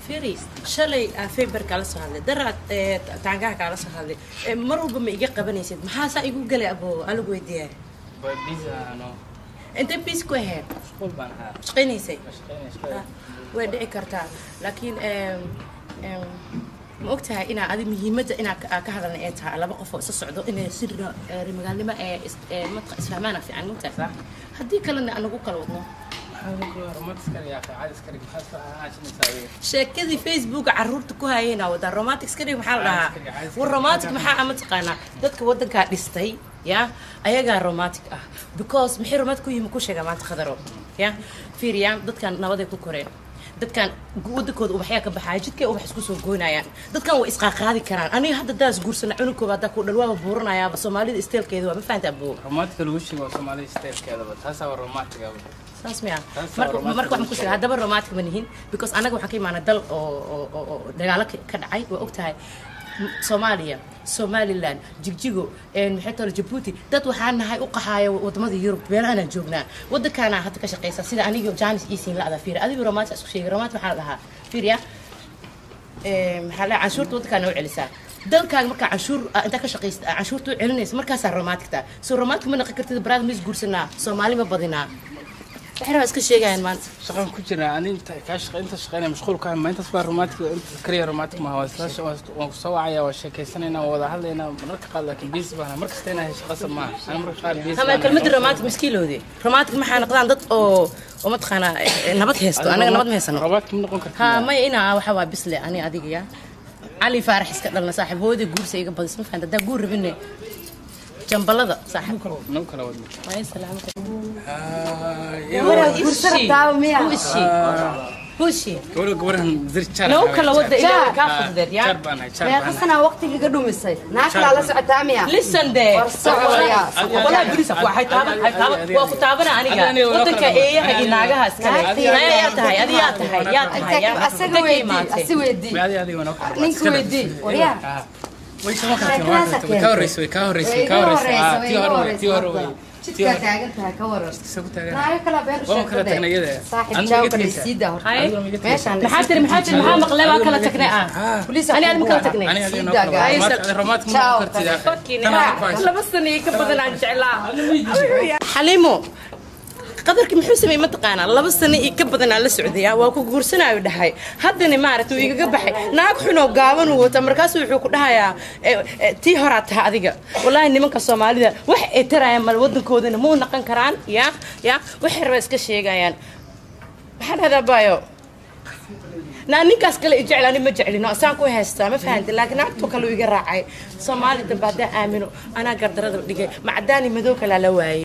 فيري شلي فيبر كلا سهلة درات تعنقها كلا سهلة مروا بميجي قبنيسد محاسة يقول قلي أبو ألو قويديه بيزا أنا أنت بيس كويه شغل بانها شقينيسي شغل ودعي كرتان لكن ما وقتها إنا هذه مهمة إنا كهذا نأتها على بقى فوق الصعود إن يصير رمجان لما منطقة إسلامنا في عن متفق هدي كلنا أنا أقول كلامنا شكلي فيسبوك عرورتك هاينا وده رومانتك سكري محل لها والرومانتك محل عملت قناة دتك ودنك هدستي يا أيها رومانتك because محي رومانتك يمكن شيء ما تخدروا يا في ريان دتك نبضي كورين dadkan wadakooda ubaxya ka baxay jidkay ubax isku soo goynayaan dadkan way isqa qaadi karaan aniga hadda daas guursana cunugooda hadda ku dhalwaaba buuranaya Soomaalida steelkeedu waa ma fahantaa buu romantic lagu sheego Soomaalida steelkeeda taas waa romantic saasmiya marka waxaan ku sheegay hadaba romantic ma nihin because anaga waxaan ka imaanay dal oo dagaalo ka dhacay waa ogtahay Soomaaliya Somaliland jigjigo maxay tahay Djibouti dad waxaan nahay u qaxaaya wadamada Yurub beelana joognaa waddankaana hadda ka shaqeysa sida aniga Janice Isin la fiir adiga romantic isku sheegay romantic waxa la dhahaa fiiriya maxaa la cashuurta waddankaana u celisaa dalkaaga marka cashuur inta ka shaqeysta cashuurta u celinaysa markaas romantic ta soo romantic ma naqi kartid brad mis guursanaa Soomaali ma badinaa waxaan iska sheegayaan maanta shaqan ku jira aninta ka shaqeynta shaqeynay mashquul ka ma inta soo romantic inta kariya romantic ma waa waan ku soo wacaya waa sheekaysanayna wada hadlayna marka qaad laakiin bis bana marka steena shaqada ma ana marka qaad bis ama kelmad romantic miskiiloodi romantic maxaa noqdaan dad oo ma taqaana nabad heesto anaga nabad ma heesano romantic ma noqon kartaa ha ma ina waxa waa bisle ani adiga ya Ali Faarax iska dhalna saaxiib hooyada guursa iga badis ma fahantaa guur rabine jambalada saaxiib noo kala wada way salaamka هوشي قبرهم زر شر لو كلا ودا إلى كافر ذر يا يا خسنا وقتي اللي قدوم الصيف ناكل على ساعة تامية لسن ده ولا بريس وحيد هذا وكتابنا أنا ودك إيه هاي ناقة هسكلي يا تهاي هذه يا تهاي يا تهاي يا أسوي دي هذه وانا نينكو دي وريا ويش ما كنت كوريس جدك تاجنتها كورس لا كلا بير صاحب جاوب السيدة محاتر محا مقلبة كلا تكنئة أنا أدم كلا تكنئة لا بس إني كبدنا عن شعلا حليمو قدرك محوسمي متقانا لبس سنة كبدنا للسعودية وأكو جورسنا يودهاي هذا نمارة ويجا بحي ناقحنا وقابن وتمركز ويحكوا لها تي هرات هذيك والله إني من كصومالي ده وح ترى يوم الودن كودنا مو نقن كران يا وحرس كشيء جايان هذا بايو ناني كاسكال إجعلني مجعلني ناسانكو هستا ما فهمت لكن أنتو كلو يجرعي صومالي تبادأ آمنوا أنا قدرت دقيقة معداني مذوق لا لواي